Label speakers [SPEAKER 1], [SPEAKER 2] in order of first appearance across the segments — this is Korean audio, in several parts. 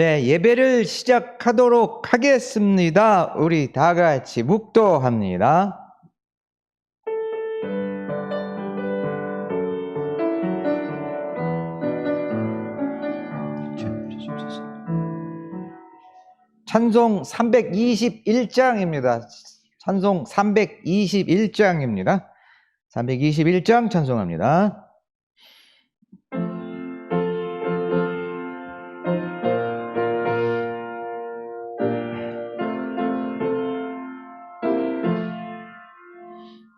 [SPEAKER 1] 네, 예배를 시작하도록 하겠습니다. 우리 다 같이 묵도합니다. 찬송 321장입니다. 찬송 321장입니다. 321장 찬송합니다.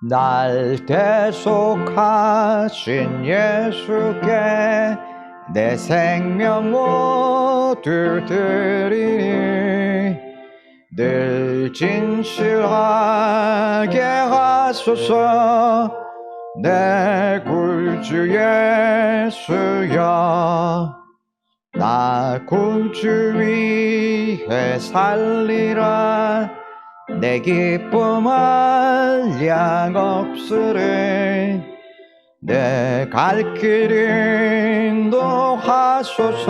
[SPEAKER 1] 날 대속하신 예수께 내 생명 모두 드리니 늘 진실하게 하소서. 내 구주 예수여, 나 구주 위해 살리라. 내 기쁨 한량 없으리. 내 갈 길 인도하소서.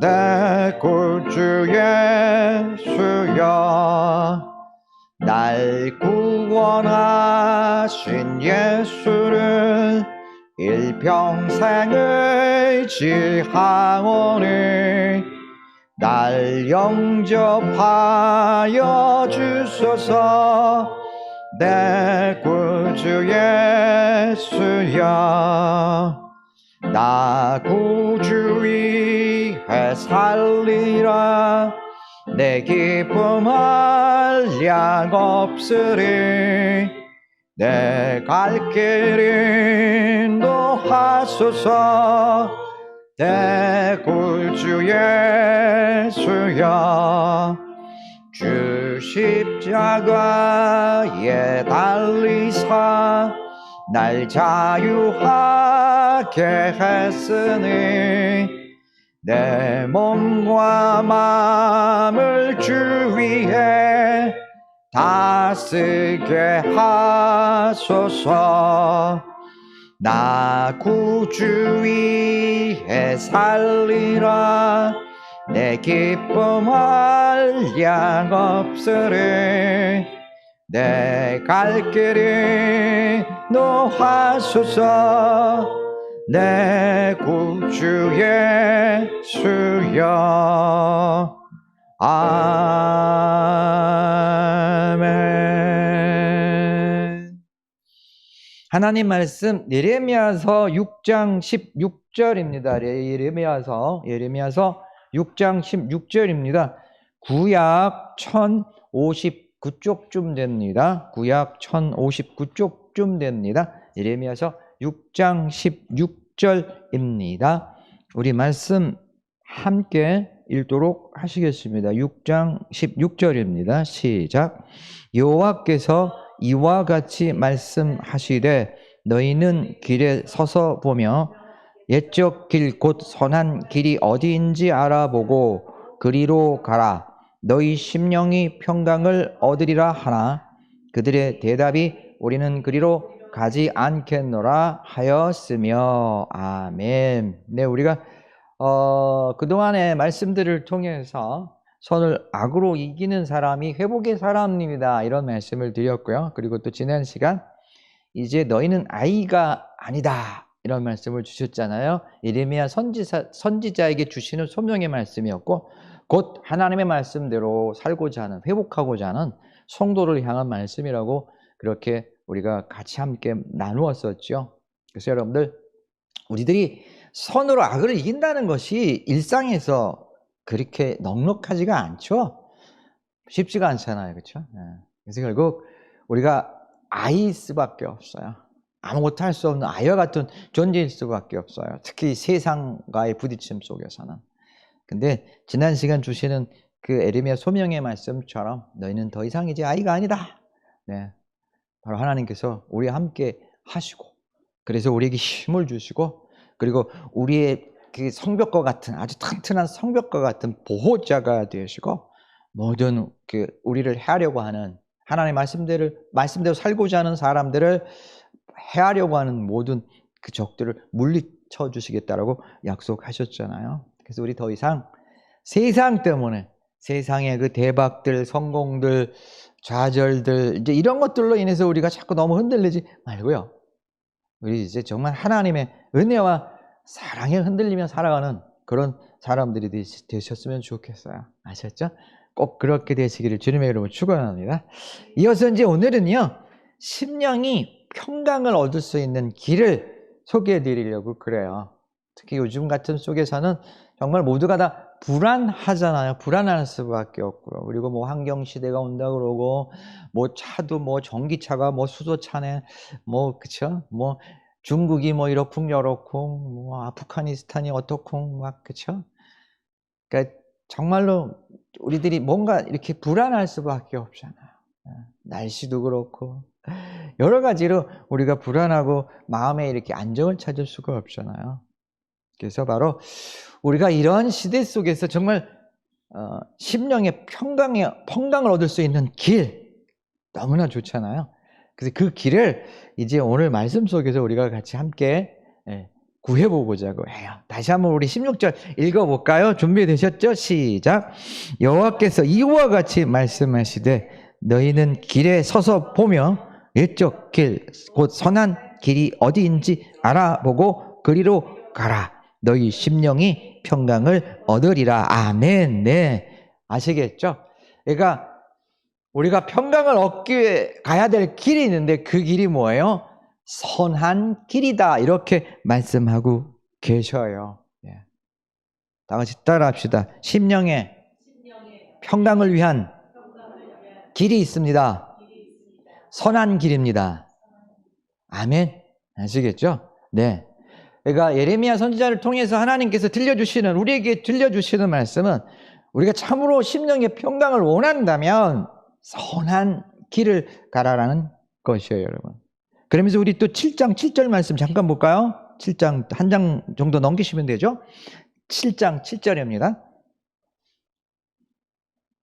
[SPEAKER 1] 내 구주 예수여, 날 구원하신 예수를 일평생을 지하오니 날 영접하여 주소서. 내 구주 예수여, 나 구주 위해 살리라. 내 기쁨 한량 없으리. 내 갈 길 인도하소서. 내 구주 예수여, 주 십자가에 달리사 날 자유하게 했으니 내 몸과 마음을 주 위해 다스게 하소서. 나 구주 위해 살리라. 내 기쁨 한량 없으리. 내 갈 길 인도하소서. 내 구주 예수여. 아멘. 하나님 말씀 예레미야서 6장 16절입니다. 예레미야서 6장 16절입니다. 구약 1059쪽쯤 됩니다. 구약 1059쪽쯤 됩니다. 예레미야서 6장 16절입니다. 우리 말씀 함께 읽도록 하시겠습니다. 6장 16절입니다. 시작. 여호와께서 이와 같이 말씀하시되 너희는 길에 서서 보며 옛적 길 곧 선한 길이 어디인지 알아보고 그리로 가라. 너희 심령이 평강을 얻으리라 하나 그들의 대답이 우리는 그리로 가지 않겠노라 하였으며. 아멘. 네, 우리가 그동안의 말씀들을 통해서 선을 악으로 이기는 사람이 회복의 사람입니다, 이런 말씀을 드렸고요. 그리고 또 지난 시간 이제 너희는 아이가 아니다, 이런 말씀을 주셨잖아요. 예레미야 선지자에게 주시는 소명의 말씀이었고 곧 하나님의 말씀대로 살고자 하는, 회복하고자 하는 성도를 향한 말씀이라고 그렇게 우리가 같이 함께 나누었었죠. 그래서 여러분들, 우리들이 선으로 악을 이긴다는 것이 일상에서 그렇게 넉넉하지가 않죠. 쉽지가 않잖아요, 그렇죠? 그래서 결국 우리가 아이일 수밖에 없어요. 아무것도 할 수 없는 아이와 같은 존재일 수밖에 없어요. 특히 세상과의 부딪힘 속에서는. 근데 지난 시간 주시는 그 예레미야 소명의 말씀처럼 너희는 더 이상 이제 아이가 아니다. 네, 바로 하나님께서 우리와 함께 하시고, 그래서 우리에게 힘을 주시고, 그리고 우리의 그 성벽과 같은, 아주 튼튼한 성벽과 같은 보호자가 되시고, 모든 그 우리를 해하려고 하는, 하나님의 말씀대로 살고자 하는 사람들을 해하려고 하는 모든 그 적들을 물리쳐 주시겠다라고 약속하셨잖아요. 그래서 우리 더 이상 세상 때문에, 세상의 그 대박들, 성공들, 좌절들, 이제 이런 것들로 인해서 우리가 자꾸 너무 흔들리지 말고요. 우리 이제 정말 하나님의 은혜와 사랑에 흔들리며 살아가는 그런 사람들이 되셨으면 좋겠어요. 아셨죠? 꼭 그렇게 되시기를 주님의 이름으로 축원합니다. 이어서 이제 오늘은요, 심령이 평강을 얻을 수 있는 길을 소개해 드리려고 그래요. 특히 요즘 같은 속에서는 정말 모두가 다 불안하잖아요. 불안할 수밖에 없고요. 그리고 뭐 환경 시대가 온다 그러고, 뭐 차도 뭐 전기차가 뭐 수소차네, 뭐 그쵸? 뭐 중국이 뭐 이렇쿵 저렇쿵, 뭐 아프가니스탄이 어떻쿵 막 그쵸? 그러니까 정말로 우리들이 뭔가 이렇게 불안할 수밖에 없잖아요. 날씨도 그렇고 여러 가지로 우리가 불안하고 마음에 이렇게 안정을 찾을 수가 없잖아요. 그래서 바로 우리가 이런 시대 속에서 정말 심령의 평강을 얻을 수 있는 길 너무나 좋잖아요. 그래서 그 길을 이제 오늘 말씀 속에서 우리가 같이 함께 구해보고자 해요. 다시 한번 우리 16절 읽어볼까요? 준비되셨죠? 시작. 여호와께서 이와 같이 말씀하시되 너희는 길에 서서 보며 일적 길, 곧 선한 길이 어디인지 알아보고 그리로 가라. 너희 심령이 평강을 얻으리라. 아멘. 네, 아시겠죠? 그러니까 우리가 평강을 얻기 위해 가야 될 길이 있는데 그 길이 뭐예요? 선한 길이다. 이렇게 말씀하고 계셔요. 다 같이 따라합시다. 심령의 평강을 위한 길이 있습니다. 선한 길입니다. 아멘. 아시겠죠? 네. 그러니까 예레미야 선지자를 통해서 하나님께서 우리에게 들려주시는 말씀은 우리가 참으로 심령의 평강을 원한다면 선한 길을 가라라는 것이에요, 여러분. 그러면서 우리 또 7장 7절 말씀 잠깐 볼까요? 7장 한 장 정도 넘기시면 되죠? 7장 7절입니다.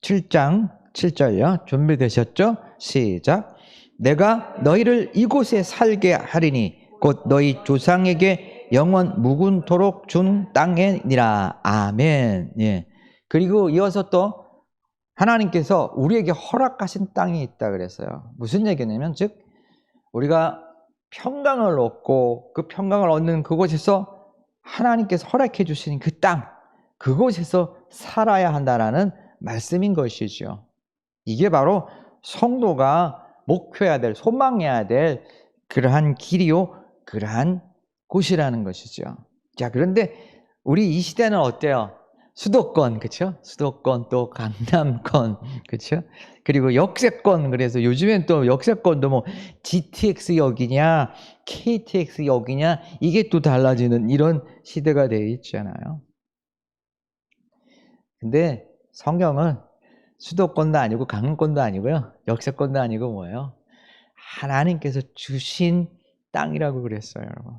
[SPEAKER 1] 7장 7절요. 준비되셨죠? 시작. 내가 너희를 이곳에 살게 하리니 곧 너희 조상에게 영원 무궁토록 준 땅이니라. 아멘. 예. 그리고 이어서 또 하나님께서 우리에게 허락하신 땅이 있다 그랬어요. 무슨 얘기냐면 즉 우리가 평강을 얻고 그 평강을 얻는 그곳에서 하나님께서 허락해 주신 그 땅, 그곳에서 살아야 한다라는 말씀인 것이죠. 이게 바로 성도가 목표해야 될, 소망해야 될 그러한 길이요, 그러한 곳이라는 것이죠. 자, 그런데 우리 이 시대는 어때요? 수도권, 그쵸? 수도권, 또 강남권, 그쵸? 그리고 역세권, 그래서 요즘엔 또 역세권도 뭐 GTX 역이냐, KTX 역이냐, 이게 또 달라지는 이런 시대가 되어 있잖아요. 근데 성경은 수도권도 아니고 강남권도 아니고요, 역세권도 아니고 뭐예요? 하나님께서 주신 땅이라고 그랬어요, 여러분.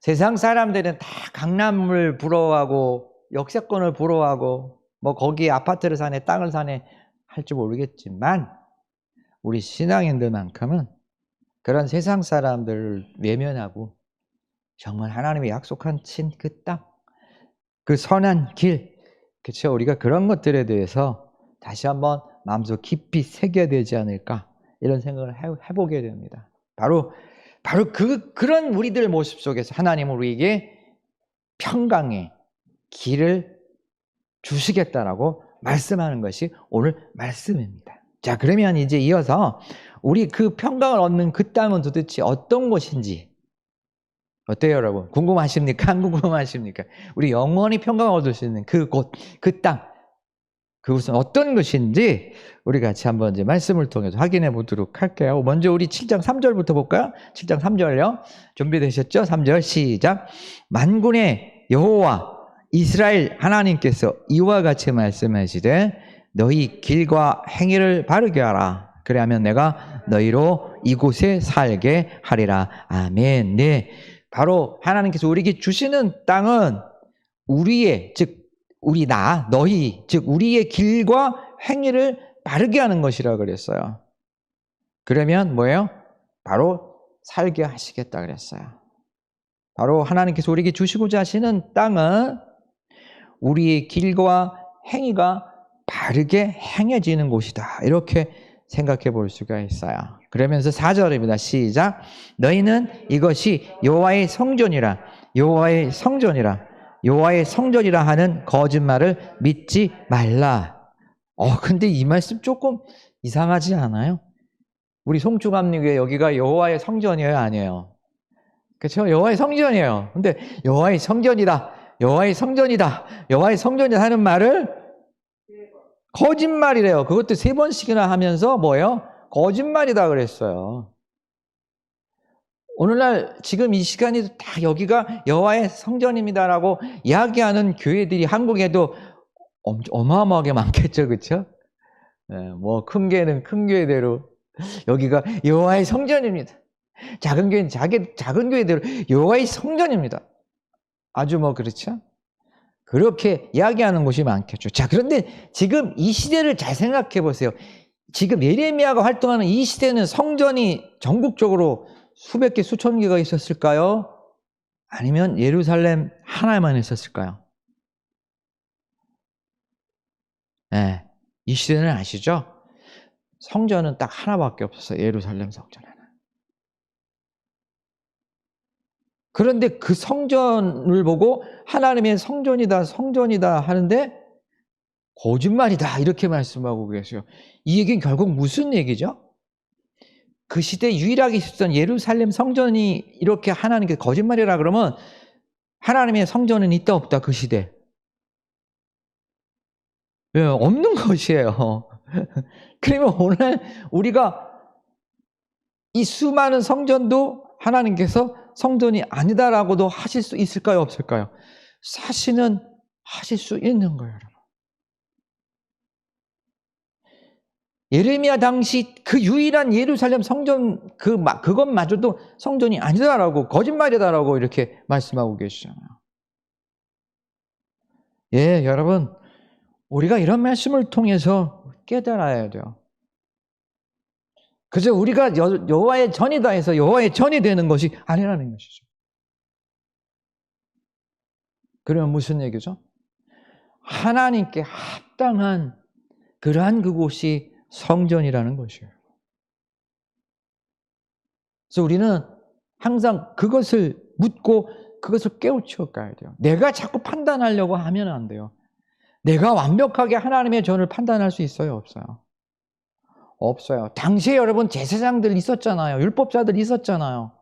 [SPEAKER 1] 세상 사람들은 다 강남을 부러워하고 역세권을 부러워하고 뭐 거기에 아파트를 사네 땅을 사네 할지 모르겠지만 우리 신앙인들만큼은 그런 세상 사람들을 외면하고 정말 하나님이 약속한 친 그 땅, 그 선한 길, 그렇죠? 우리가 그런 것들에 대해서 다시 한번 마음속 깊이 새겨야 되지 않을까 이런 생각을 해보게 됩니다. 바로 그런 우리들 모습 속에서 하나님은 우리에게 평강의 길을 주시겠다라고 말씀하는 것이 오늘 말씀입니다. 자, 그러면 이제 이어서 우리 그 평강을 얻는 그 땅은 도대체 어떤 곳인지 어때요, 여러분? 궁금하십니까? 안 궁금하십니까? 우리 영원히 평강을 얻을 수 있는 그 곳, 그 땅, 그곳은 어떤 것인지 우리 같이 한번 이제 말씀을 통해서 확인해 보도록 할게요. 먼저 우리 7장 3절부터 볼까요? 7장 3절요. 준비되셨죠? 3절 시작. 만군의 여호와 이스라엘 하나님께서 이와 같이 말씀하시되 너희 길과 행위를 바르게 하라. 그래야면 내가 너희로 이곳에 살게 하리라. 아멘. 네. 바로 하나님께서 우리에게 주시는 땅은 우리의, 즉 너희, 즉 우리의 길과 행위를 바르게 하는 것이라 그랬어요. 그러면 뭐예요? 바로 살게 하시겠다 그랬어요. 바로 하나님께서 우리에게 주시고자 하시는 땅은 우리의 길과 행위가 바르게 행해지는 곳이다. 이렇게 생각해 볼 수가 있어요. 그러면서 4절입니다. 시작. 너희는 이것이 여호와의 성전이라 여호와의 성전이라 여호와의 성전이라 하는 거짓말을 믿지 말라. 근데 이 말씀 조금 이상하지 않아요? 우리 송주감리교회 여기가 여호와의 성전이에요, 아니에요? 그렇죠? 여호와의 성전이에요. 근데 여호와의 성전이다, 여호와의 성전이다, 여호와의 성전이다 하는 말을 거짓말이래요. 그것도 3번씩이나 하면서 뭐예요? 거짓말이다 그랬어요. 오늘날 지금 이 시간이 다 여기가 여호와의 성전입니다라고 이야기하는 교회들이 한국에도 어마어마하게 많겠죠, 그렇죠? 뭐 큰 교회는 큰 교회대로 여기가 여호와의 성전입니다. 작은 교회는 작은 교회대로 여호와의 성전입니다. 아주 뭐 그렇죠? 그렇게 이야기하는 곳이 많겠죠. 자, 그런데 지금 이 시대를 잘 생각해 보세요. 지금 예레미야가 활동하는 이 시대는 성전이 전국적으로 수백 개, 수천 개가 있었을까요? 아니면 예루살렘 하나에만 있었을까요? 네, 이 시대는 아시죠? 성전은 딱 하나밖에 없었어요. 예루살렘 성전 하나. 그런데 그 성전을 보고 하나님의 성전이다, 성전이다 하는데 거짓말이다 이렇게 말씀하고 계세요. 이 얘기는 결국 무슨 얘기죠? 그 시대에 유일하게 있었던 예루살렘 성전이 이렇게 하나님께 거짓말이라 그러면 하나님의 성전은 있다 없다 그 시대? 예, 없는 것이에요. 그러면 오늘 우리가 이 수많은 성전도 하나님께서 성전이 아니다라고도 하실 수 있을까요? 없을까요? 사실은 하실 수 있는 거예요, 여러분. 예레미야 당시 그 유일한 예루살렘 성전 그것마저도 성전이 아니다라고 거짓말이다라고 이렇게 말씀하고 계시잖아요. 예, 여러분 우리가 이런 말씀을 통해서 깨달아야 돼요. 그저 우리가 여호와의 전이다 해서 여호와의 전이 되는 것이 아니라는 것이죠. 그러면 무슨 얘기죠? 하나님께 합당한 그러한 그곳이 성전이라는 것이에요. 그래서 우리는 항상 그것을 묻고 그것을 깨우쳐 가야 돼요. 내가 자꾸 판단하려고 하면 안 돼요. 내가 완벽하게 하나님의 전을 판단할 수 있어요? 없어요? 없어요. 당시에 여러분 제사장들 있었잖아요. 율법자들 있었잖아요.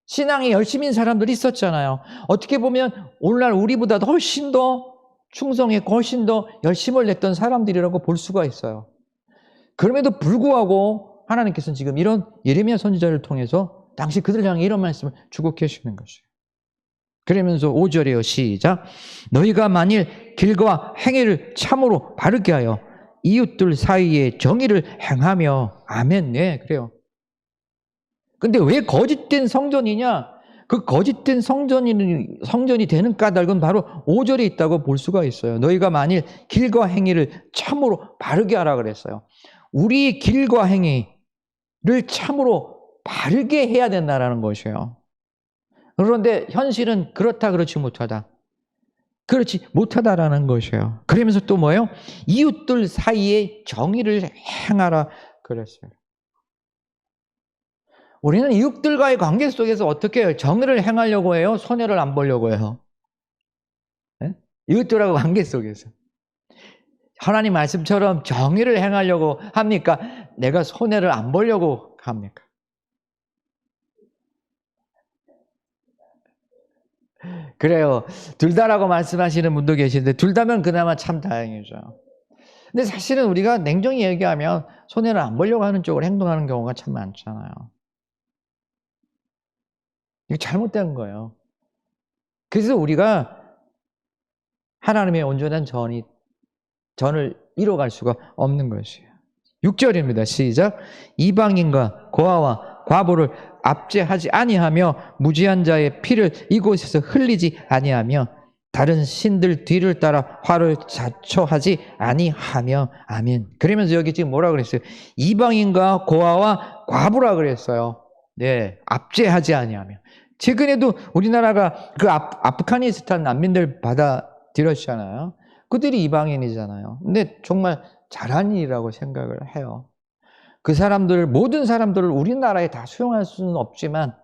[SPEAKER 1] 신앙에 열심인 사람들 있었잖아요. 어떻게 보면 오늘날 우리보다 훨씬 더 충성했고 훨씬 더 열심을 냈던 사람들이라고 볼 수가 있어요. 그럼에도 불구하고 하나님께서는 지금 이런 예레미야 선지자를 통해서 당시 그들을 향해 이런 말씀을 주고 계시는 것이에요. 그러면서 5절이에요. 시작. 너희가 만일 길과 행위를 참으로 바르게 하여 이웃들 사이에 정의를 행하며 아멘. 네, 그래요. 근데 왜 거짓된 성전이냐? 그 거짓된 성전이 되는 까닭은 바로 5절에 있다고 볼 수가 있어요. 너희가 만일 길과 행위를 참으로 바르게 하라 그랬어요. 우리 길과 행위를 참으로 바르게 해야 된다는 것이에요. 그런데 현실은 그렇다 그렇지 못하다. 그렇지 못하다라는 것이에요. 그러면서 또 뭐예요? 이웃들 사이에 정의를 행하라 그랬어요. 우리는 이웃들과의 관계 속에서 어떻게 정의를 행하려고 해요? 손해를 안 보려고 해요. 네? 이웃들하고 관계 속에서. 하나님 말씀처럼 정의를 행하려고 합니까? 내가 손해를 안 보려고 합니까? 그래요. 둘 다라고 말씀하시는 분도 계신데 둘 다면 그나마 참 다행이죠. 근데 사실은 우리가 냉정히 얘기하면 손해를 안 보려고 하는 쪽으로 행동하는 경우가 참 많잖아요. 이거 잘못된 거예요. 그래서 우리가 하나님의 온전한 전을 이뤄갈 수가 없는 것이에요. 6절입니다. 시작. 이방인과 고아와 과부를 압제하지 아니하며 무지한 자의 피를 이곳에서 흘리지 아니하며 다른 신들 뒤를 따라 화를 자초하지 아니하며 아멘. 그러면서 여기 지금 뭐라 그랬어요? 이방인과 고아와 과부라 그랬어요. 네, 압제하지 아니하며. 최근에도 우리나라가 그 아프가니스탄 난민들 드렸잖아요. 그들이 이방인이잖아요. 근데 정말 잘한 일이라고 생각을 해요. 그 사람들, 모든 사람들을 우리나라에 다 수용할 수는 없지만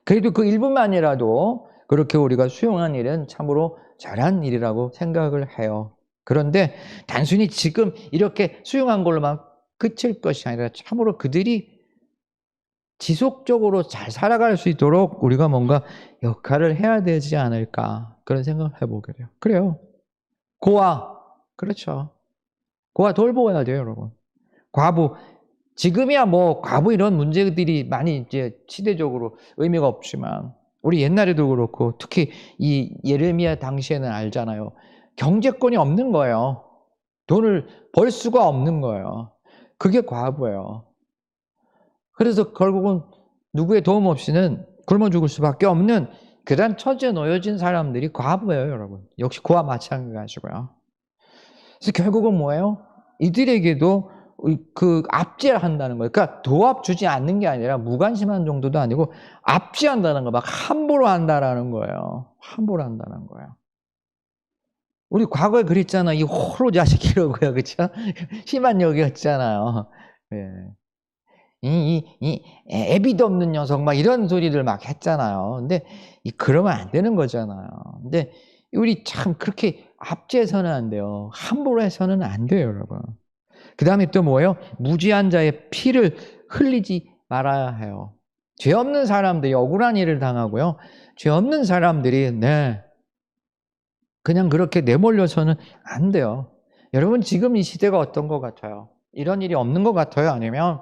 [SPEAKER 1] 그래도 그 일부만이라도 그렇게 우리가 수용한 일은 참으로 잘한 일이라고 생각을 해요. 그런데 단순히 지금 이렇게 수용한 걸로만 그칠 것이 아니라 참으로 그들이 지속적으로 잘 살아갈 수 있도록 우리가 뭔가 역할을 해야 되지 않을까, 그런 생각을 해보게 돼요. 그래요. 고아, 그렇죠. 고아 돌보아야 돼요, 여러분. 과부, 지금이야 뭐 과부 이런 문제들이 많이 이제 시대적으로 의미가 없지만 우리 옛날에도 그렇고 특히 이 예레미야 당시에는 알잖아요. 경제권이 없는 거예요. 돈을 벌 수가 없는 거예요. 그게 과부예요. 그래서 결국은 누구의 도움 없이는 굶어 죽을 수밖에 없는 그런 처지에 놓여진 사람들이 과부예요, 여러분. 역시 그와 마찬가지고요. 그래서 결국은 뭐예요? 이들에게도 그 압제한다는 거예요. 그러니까 도합 주지 않는 게 아니라 무관심한 정도도 아니고 압제한다는 거, 막 함부로 한다라는 거예요. 함부로 한다는 거예요. 우리 과거에 그랬잖아. 이 호로 자식이라고요, 그렇죠? 심한 욕이었잖아요. 예. 애비도 없는 녀석 막 이런 소리를 막 했잖아요. 근데 그러면 안 되는 거잖아요. 근데 우리 참 그렇게 압제해서는 안 돼요. 함부로 해서는 안 돼요, 여러분. 그 다음에 또 뭐예요? 무지한 자의 피를 흘리지 말아야 해요. 죄 없는 사람들이 억울한 일을 당하고요. 죄 없는 사람들이 그냥 그렇게 내몰려서는 안 돼요. 여러분 지금 이 시대가 어떤 것 같아요? 이런 일이 없는 것 같아요? 아니면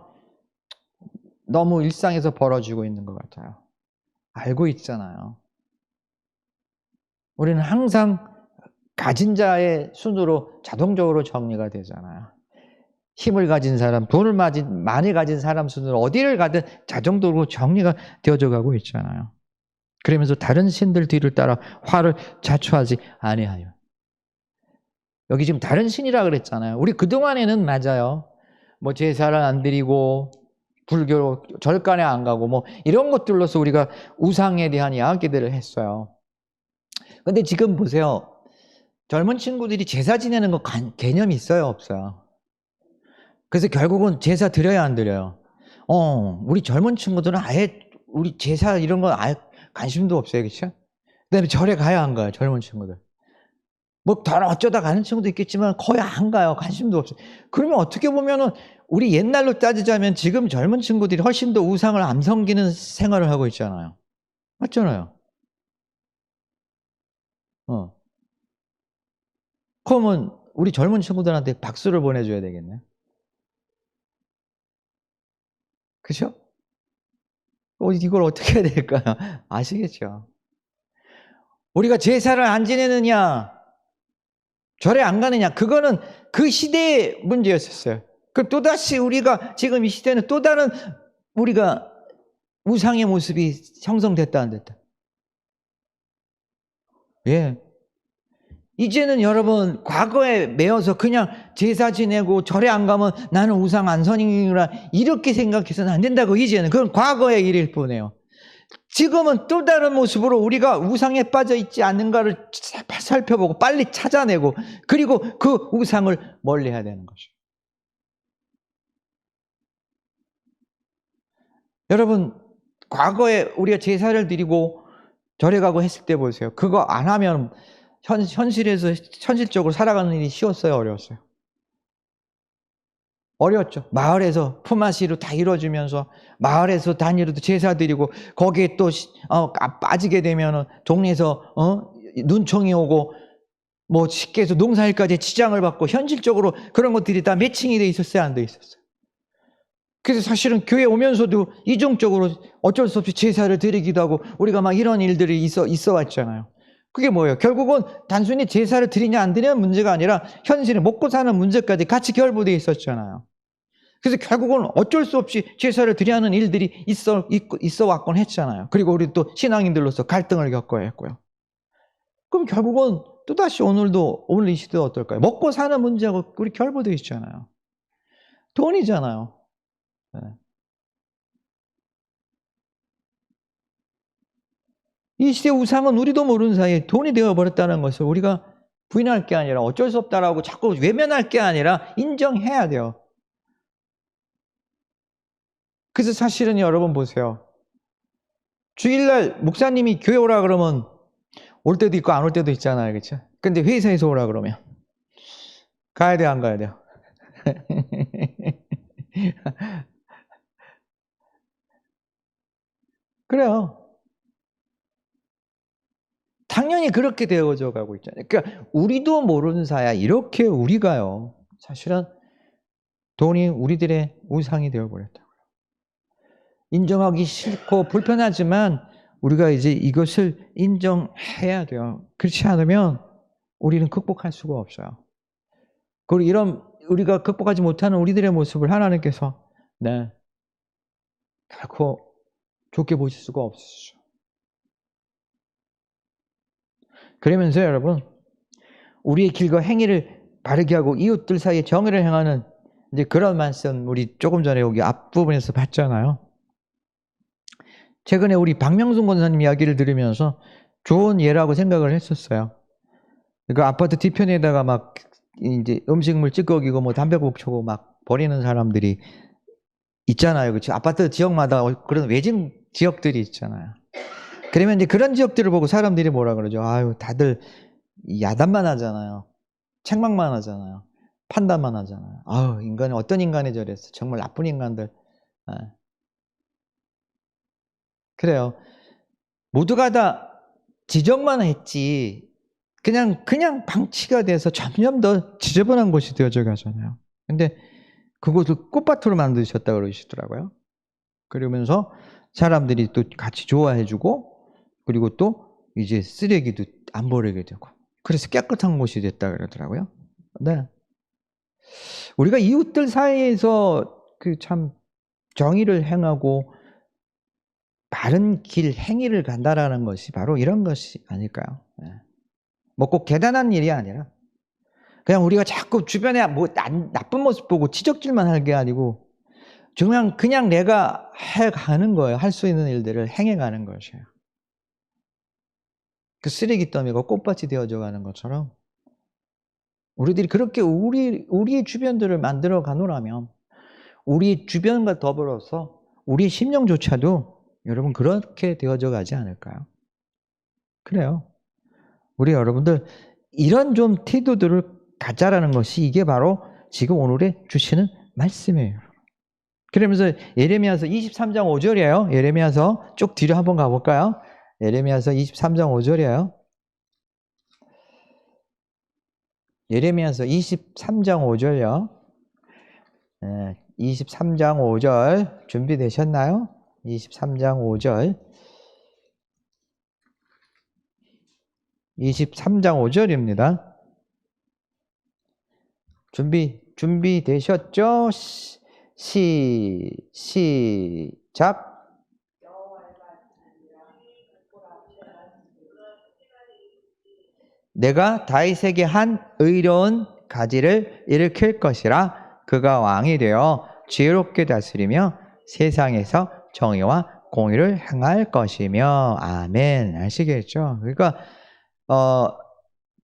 [SPEAKER 1] 너무 일상에서 벌어지고 있는 것 같아요? 알고 있잖아요. 우리는 항상 가진 자의 순으로 자동적으로 정리가 되잖아요. 힘을 가진 사람, 돈을 많이 가진 사람 순으로 어디를 가든 자동적으로 정리가 되어져 가고 있잖아요. 그러면서 다른 신들 뒤를 따라 화를 자초하지 아니하여. 여기 지금 다른 신이라 그랬잖아요. 우리 그동안에는 맞아요. 뭐 제사를 안 드리고 불교 절간에 안 가고 뭐 이런 것들로서 우리가 우상에 대한 이야기들을 했어요. 근데 지금 보세요. 젊은 친구들이 제사 지내는 거 개념이 있어요, 없어요? 그래서 결국은 제사 드려야 안 드려요? 우리 젊은 친구들은 아예 우리 제사 이런 거 아예 관심도 없어요, 그렇죠? 그다음에 절에 가야 안 가요, 젊은 친구들. 뭐 덜 어쩌다 가는 친구도 있겠지만 거의 안 가요, 관심도 없어요. 그러면 어떻게 보면은 우리 옛날로 따지자면 지금 젊은 친구들이 훨씬 더 우상을 안 섬기는 생활을 하고 있잖아요. 맞잖아요. 그러면 우리 젊은 친구들한테 박수를 보내줘야 되겠네. 그죠? 이걸 어떻게 해야 될까요? 아시겠죠? 우리가 제사를 안 지내느냐, 절에 안 가느냐, 그거는 그 시대의 문제였었어요. 그럼 또다시 우리가 지금 이 시대는 또 다른 우리가 우상의 모습이 형성됐다 안 됐다? 예. 이제는 여러분 과거에 매여서 그냥 제사 지내고 절에 안 가면 나는 우상 안 선이구나 이렇게 생각해서는 안 된다고. 이제는 그건 과거의 일일 뿐이에요. 지금은 또 다른 모습으로 우리가 우상에 빠져 있지 않는가를 살펴보고 빨리 찾아내고 그리고 그 우상을 멀리해야 되는 것이죠. 여러분 과거에 우리가 제사를 드리고 절에 가고 했을 때 보세요. 그거 안 하면 현실적으로 살아가는 일이 쉬웠어요, 어려웠어요? 어려웠죠. 마을에서 품앗이로 다 이루어지면서 마을에서 단위로도 제사 드리고 거기에 또 빠지게 되면은 동네에서 눈총이 오고 뭐 쉽게 해서 농사일까지 지장을 받고 현실적으로 그런 것들이 다 매칭이 돼 있었어요, 안 돼 있었어요? 그래서 사실은 교회 오면서도 이중적으로 어쩔 수 없이 제사를 드리기도 하고 우리가 막 이런 일들이 있어 왔잖아요. 그게 뭐예요? 결국은 단순히 제사를 드리냐 안 드리냐 문제가 아니라 현실에 먹고 사는 문제까지 같이 결부되어 있었잖아요. 그래서 결국은 어쩔 수 없이 제사를 드려야 하는 일들이 있어 왔곤 했잖아요. 그리고 우리 또 신앙인들로서 갈등을 겪어야 했고요. 그럼 결국은 또다시 오늘 이 시대 어떨까요? 먹고 사는 문제하고 우리 결부되어 있잖아요. 돈이잖아요. 네. 이 시대 우상은 우리도 모르는 사이에 돈이 되어버렸다는 것을 우리가 부인할 게 아니라 어쩔 수 없다라고 자꾸 외면할 게 아니라 인정해야 돼요. 그래서 사실은 여러분 보세요. 주일날 목사님이 교회 오라 그러면 올 때도 있고 안 올 때도 있잖아요. 그렇죠? 근데 회사에서 오라 그러면 가야 돼요, 안 가야 돼요? 그래요. 당연히 그렇게 되어져 가고 있잖아요. 그러니까 우리도 모르는 사이에 이렇게 우리가요. 사실은 돈이 우리들의 우상이 되어 버렸다고요. 인정하기 싫고 불편하지만 우리가 이제 이것을 인정해야 돼요. 그렇지 않으면 우리는 극복할 수가 없어요. 그리고 이런 우리가 극복하지 못하는 우리들의 모습을 하나님께서 결코 좋게 보실 수가 없으시죠. 그러면서 여러분, 우리의 길과 행위를 바르게 하고 이웃들 사이에 정의를 행하는 이제 그런 말씀 우리 조금 전에 여기 앞부분에서 봤잖아요. 최근에 우리 박명순 권사님 이야기를 들으면서 좋은 예라고 생각을 했었어요. 그 아파트 뒤편에다가 막 이제 음식물 찌꺼기고 뭐 담배 꽁초고 막 버리는 사람들이 있잖아요. 그렇죠? 아파트 지역마다 그런 외진 지역들이 있잖아요. 그러면 이제 그런 지역들을 보고 사람들이 뭐라 그러죠? 아유, 다들 야단만 하잖아요. 책망만 하잖아요. 판단만 하잖아요. 아유, 인간이 어떤 인간이 저랬어. 정말 나쁜 인간들. 그래요. 모두가 다 지적만 했지 그냥 방치가 돼서 점점 더 지저분한 곳이 되어져 가잖아요. 근데 그곳을 꽃밭으로 만드셨다고 그러시더라고요. 그러면서 사람들이 또 같이 좋아해 주고 그리고 또 이제 쓰레기도 안 버리게 되고 그래서 깨끗한 곳이 됐다 그러더라고요. 네. 우리가 이웃들 사이에서 그 참 정의를 행하고 바른 길 행위를 간다라는 것이 바로 이런 것이 아닐까요? 네. 뭐 꼭 대단한 일이 아니라 그냥 우리가 자꾸 주변에 뭐 나쁜 모습 보고 지적질만 할 게 아니고 그냥 내가 해가는 거예요. 할 수 있는 일들을 행해가는 것이에요. 그 쓰레기 더미가 꽃밭이 되어져 가는 것처럼 우리들이 그렇게 우리의 주변들을 만들어 가노라면 우리 주변과 더불어서 우리 심령조차도 여러분 그렇게 되어져 가지 않을까요? 그래요. 우리 여러분들 이런 좀 태도들을 가자라는 것이 이게 바로 지금 오늘의 주시는 말씀이에요. 그러면서 예레미야서 23장 5절이에요. 예레미야서 쭉 뒤로 한번 가볼까요? 예레미야서 23장 5절이에요. 예레미야서 23장 5절요. 23장 5절 준비되셨나요? 23장 5절 23장 5절입니다. 준비되셨죠? 시작. 내가 다윗에게 한 의로운 가지를 일으킬 것이라. 그가 왕이 되어 지혜롭게 다스리며 세상에서 정의와 공의를 행할 것이며. 아멘. 아시겠죠? 그러니까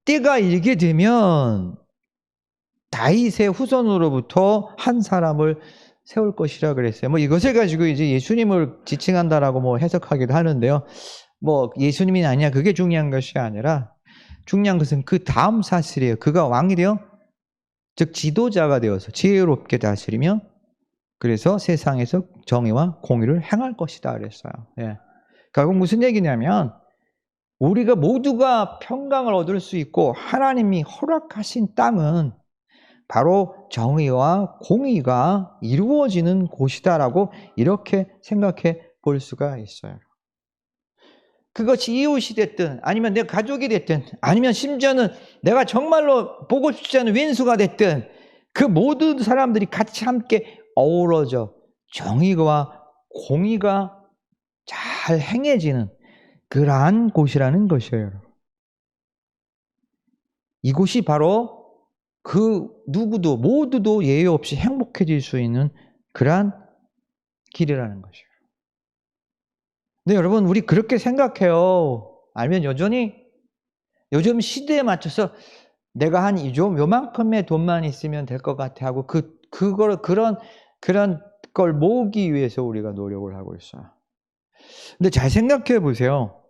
[SPEAKER 1] 때가 일게 되면 다윗의 후손으로부터 한 사람을 세울 것이라 그랬어요. 뭐 이것을 가지고 이제 예수님을 지칭한다라고 뭐 해석하기도 하는데요. 뭐 예수님이 아니냐 그게 중요한 것이 아니라 중요한 것은 그 다음 사실이에요. 그가 왕이 되어 즉 지도자가 되어서 지혜롭게 다스리며 그래서 세상에서 정의와 공의를 행할 것이다 그랬어요. 예. 결국 무슨 얘기냐면 우리가 모두가 평강을 얻을 수 있고 하나님이 허락하신 땅은 바로 정의와 공의가 이루어지는 곳이다라고 이렇게 생각해 볼 수가 있어요. 그것이 이웃이 됐든 아니면 내 가족이 됐든 아니면 심지어는 내가 정말로 보고 싶지 않은 왼수가 됐든 그 모든 사람들이 같이 함께 어우러져 정의와 공의가 잘 행해지는 그러한 곳이라는 것이에요. 이곳이 바로 그 누구도 모두도 예외 없이 행복해질 수 있는 그러한 길이라는 것이에요. 근데 여러분 우리 그렇게 생각해요. 알면 여전히 요즘 시대에 맞춰서 내가 한 요만큼의 돈만 있으면 될 것 같아 하고 그런 걸 모으기 위해서 우리가 노력을 하고 있어요. 근데 잘 생각해 보세요.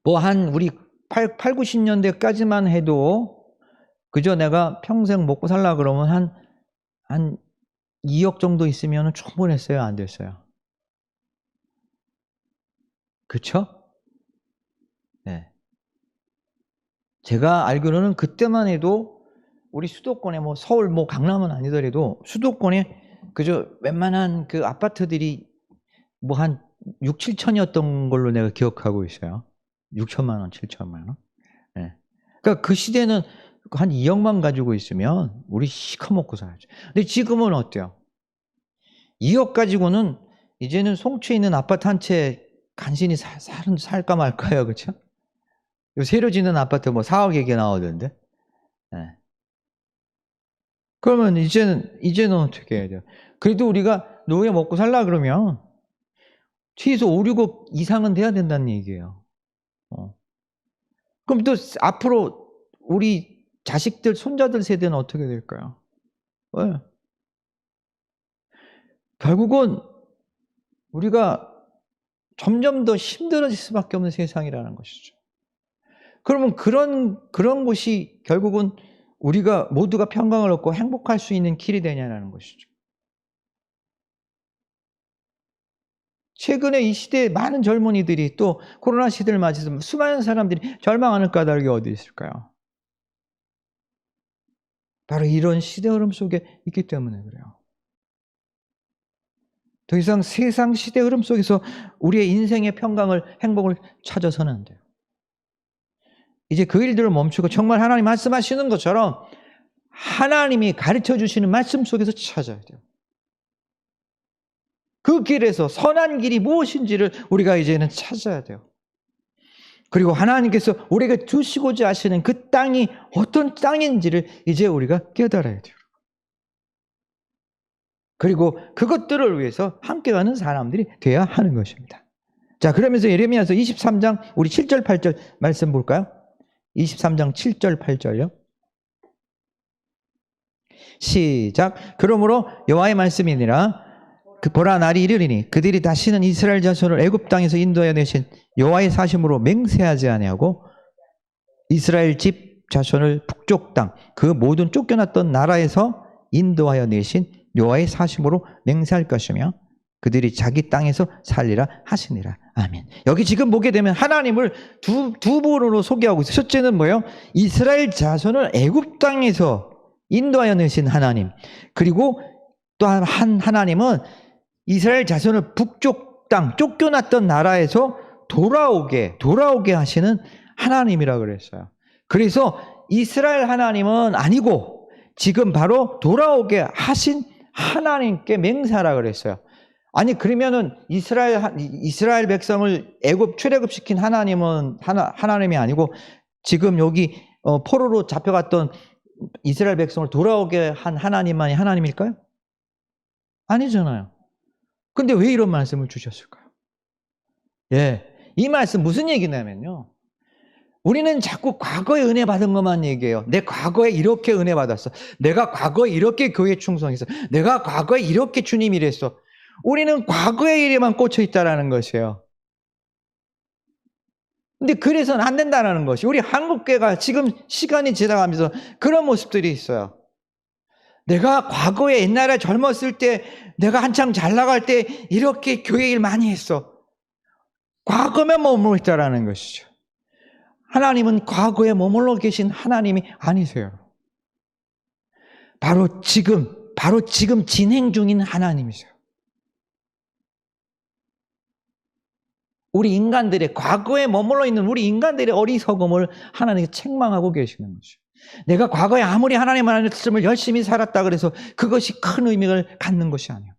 [SPEAKER 1] 뭐 우리 90년대까지만 해도 그저 내가 평생 먹고 살라 그러면 한 2억 정도 있으면 충분했어요? 안 됐어요? 그쵸? 네. 제가 알기로는 그때만 해도 우리 수도권에 뭐 서울 뭐 강남은 아니더라도 수도권에 그저 웬만한 그 아파트들이 뭐 한 6, 7천이었던 걸로 내가 기억하고 있어요. 6천만 원, 7천만 원. 네. 그러니까 그 시대는 한 2억만 가지고 있으면 우리 시커멓고 살았죠. 근데 지금은 어때요? 2억 가지고는 이제는 송초에 있는 아파트 한 채 간신히 살까 말까요, 그렇죠? 새로 짓는 아파트 뭐 4억 얘기 나오던데. 네. 그러면 이제는 어떻게 해야 돼요? 그래도 우리가 노후에 먹고 살라 그러면 최소 5, 6억 이상은 돼야 된다는 얘기예요. 그럼 또 앞으로 우리 자식들, 손자들 세대는 어떻게 될까요? 네. 결국은 우리가 점점 더 힘들어질 수밖에 없는 세상이라는 것이죠. 그러면 그런 곳이 결국은 우리가 모두가 평강을 얻고 행복할 수 있는 길이 되냐는 것이죠. 최근에 이 시대에 많은 젊은이들이 또 코로나 시대를 맞이해서 수많은 사람들이 절망하는 까닭이 어디 있을까요? 바로 이런 시대 흐름 속에 있기 때문에 그래요. 더 이상 세상 시대 흐름 속에서 우리의 인생의 평강을, 행복을 찾아서는 안 돼요. 이제 그 일들을 멈추고 정말 하나님 말씀하시는 것처럼 하나님이 가르쳐 주시는 말씀 속에서 찾아야 돼요. 그 길에서 선한 길이 무엇인지를 우리가 이제는 찾아야 돼요. 그리고 하나님께서 우리에게 주시고자 하시는 그 땅이 어떤 땅인지를 이제 우리가 깨달아야 돼요. 그리고 그것들을 위해서 함께 가는 사람들이 돼야 하는 것입니다. 자, 그러면서 예레미야서 23장 우리 7절 8절 말씀 볼까요? 23장 7절 8절요. 시작. 그러므로 여호와의 말씀이니라 보라 날이 이르리니 그들이 다시는 이스라엘 자손을 애굽 땅에서 인도하여 내신 여호와의 사심으로 맹세하지 아니하고 이스라엘 집 자손을 북쪽 땅 그 모든 쫓겨났던 나라에서 인도하여 내신 여호와의 사심으로 맹세할 것이며 그들이 자기 땅에서 살리라 하시니라. 아멘. 여기 지금 보게 되면 하나님을 두 부분으로 소개하고 있어요. 첫째는 뭐예요? 이스라엘 자손을 애굽 땅에서 인도하여 내신 하나님. 그리고 또 한 하나님은 이스라엘 자손을 북쪽 땅, 쫓겨났던 나라에서 돌아오게 하시는 하나님이라고 그랬어요. 그래서 이스라엘 하나님은 아니고 지금 바로 돌아오게 하신 하나님께 맹세하라 그랬어요. 아니 그러면은 이스라엘 백성을 애굽 출애굽시킨 하나님은 하나님이 아니고 지금 여기 포로로 잡혀갔던 이스라엘 백성을 돌아오게 한 하나님만이 하나님일까요? 아니잖아요. 근데 왜 이런 말씀을 주셨을까요? 예, 이 말씀 무슨 얘기냐면요. 우리는 자꾸 과거에 은혜 받은 것만 얘기해요. 내 과거에 이렇게 은혜 받았어. 내가 과거에 이렇게 교회에 충성했어. 내가 과거에 이렇게 주님 일했어. 우리는 과거의 일에만 꽂혀 있다는 것이에요. 근데 그래서는 안 된다는 것이 우리 한국교회가 지금 시간이 지나가면서 그런 모습들이 있어요. 내가 과거에 옛날에 젊었을 때 내가 한창 잘 나갈 때 이렇게 교회 일 많이 했어. 과거에 머물러 있다는 것이죠. 하나님은 과거에 머물러 계신 하나님이 아니세요. 바로 지금 진행 중인 하나님이세요. 우리 인간들의 과거에 머물러 있는 우리 인간들의 어리석음을 하나님께 책망하고 계시는 거죠. 내가 과거에 아무리 하나님의 말씀을 열심히 살았다 그래서 그것이 큰 의미를 갖는 것이 아니에요.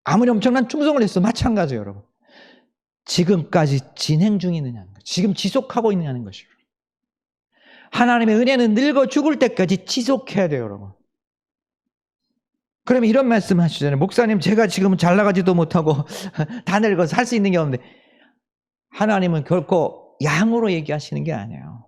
[SPEAKER 1] 아무리 엄청난 충성을 했어 마찬가지예요, 여러분. 지금까지 진행 중이느냐는 것, 지금 지속하고 있느냐는 것이에요. 하나님의 은혜는 늙어 죽을 때까지 지속해야 돼요, 여러분. 그러면 이런 말씀 하시잖아요. 목사님, 제가 지금 잘 나가지도 못하고 다 늙어서 할 수 있는 게 없는데, 하나님은 결코 양으로 얘기하시는 게 아니에요.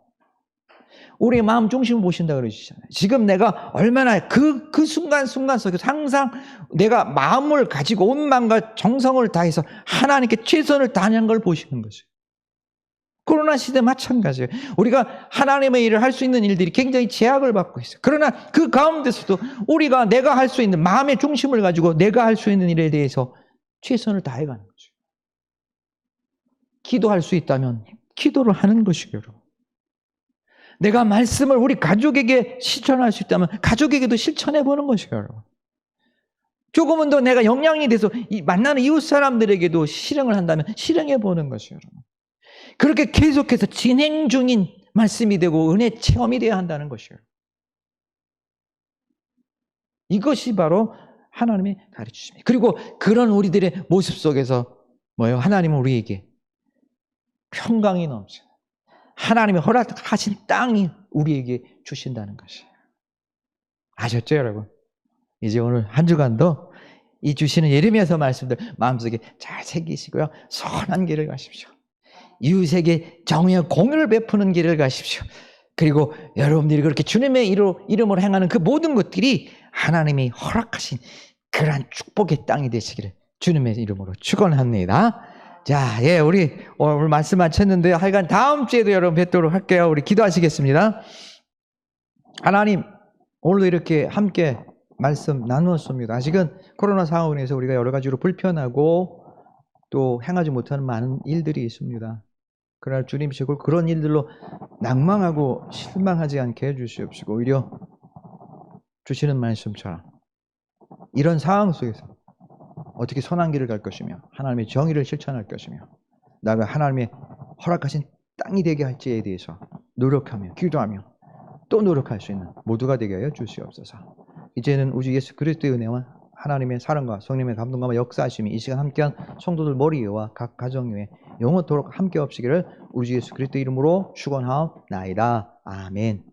[SPEAKER 1] 우리의 마음 중심을 보신다 그러시잖아요. 지금 내가 얼마나 그 순간순간 속에서 항상 내가 마음을 가지고 온 마음과 정성을 다해서 하나님께 최선을 다하는 걸 보시는 거죠. 코로나 시대 마찬가지예요. 우리가 하나님의 일을 할 수 있는 일들이 굉장히 제약을 받고 있어요. 그러나 그 가운데서도 우리가 내가 할 수 있는 마음의 중심을 가지고 내가 할 수 있는 일에 대해서 최선을 다해가는 거죠. 기도할 수 있다면 기도를 하는 것이에요, 여러분. 내가 말씀을 우리 가족에게 실천할 수 있다면 가족에게도 실천해 보는 것이에요, 여러분. 조금은 더 내가 영향이 돼서 만나는 이웃 사람들에게도 실행을 한다면 실행해 보는 것이에요, 여러분. 그렇게 계속해서 진행 중인 말씀이 되고 은혜 체험이 되어야 한다는 것이에요. 이것이 바로 하나님이 가르치십니다. 그리고 그런 우리들의 모습 속에서 뭐예요? 하나님은 우리에게 평강이 넘쳐요. 하나님이 허락하신 땅이 우리에게 주신다는 것이에요. 아셨죠, 여러분? 이제 오늘 한 주간도 이 주시는 예레미야서 말씀들 마음속에 잘 새기시고요. 선한 길을 가십시오. 이웃에게 정의와 공유를 베푸는 길을 가십시오. 그리고 여러분들이 그렇게 주님의 이름으로 행하는 그 모든 것들이 하나님이 허락하신 그러한 축복의 땅이 되시기를 주님의 이름으로 축원합니다. 자, 우리 오늘 말씀 마쳤는데요. 하여간 다음 주에도 여러분 뵙도록 할게요. 우리 기도하시겠습니다. 하나님, 오늘도 이렇게 함께 말씀 나누었습니다. 아직은 코로나 상황으로 인해서 우리가 여러 가지로 불편하고 또 행하지 못하는 많은 일들이 있습니다. 그러나 주님이시고 그런 일들로 낭망하고 실망하지 않게 해주시옵시고 오히려 주시는 말씀처럼 이런 상황 속에서 어떻게 선한 길을 갈 것이며 하나님의 정의를 실천할 것이며 나가 하나님의 허락하신 땅이 되게 할지에 대해서 노력하며 기도하며 또 노력할 수 있는 모두가 되게 하여 주시옵소서. 이제는 우주 예수 그리스도의 은혜와 하나님의 사랑과 성령의 감동과 역사하심이 이 시간 함께한 성도들 머리 위와 각 가정 위에 영원토록 함께 없으기를 우주 예수 그리스도 이름으로 축원하옵나이다. 아멘.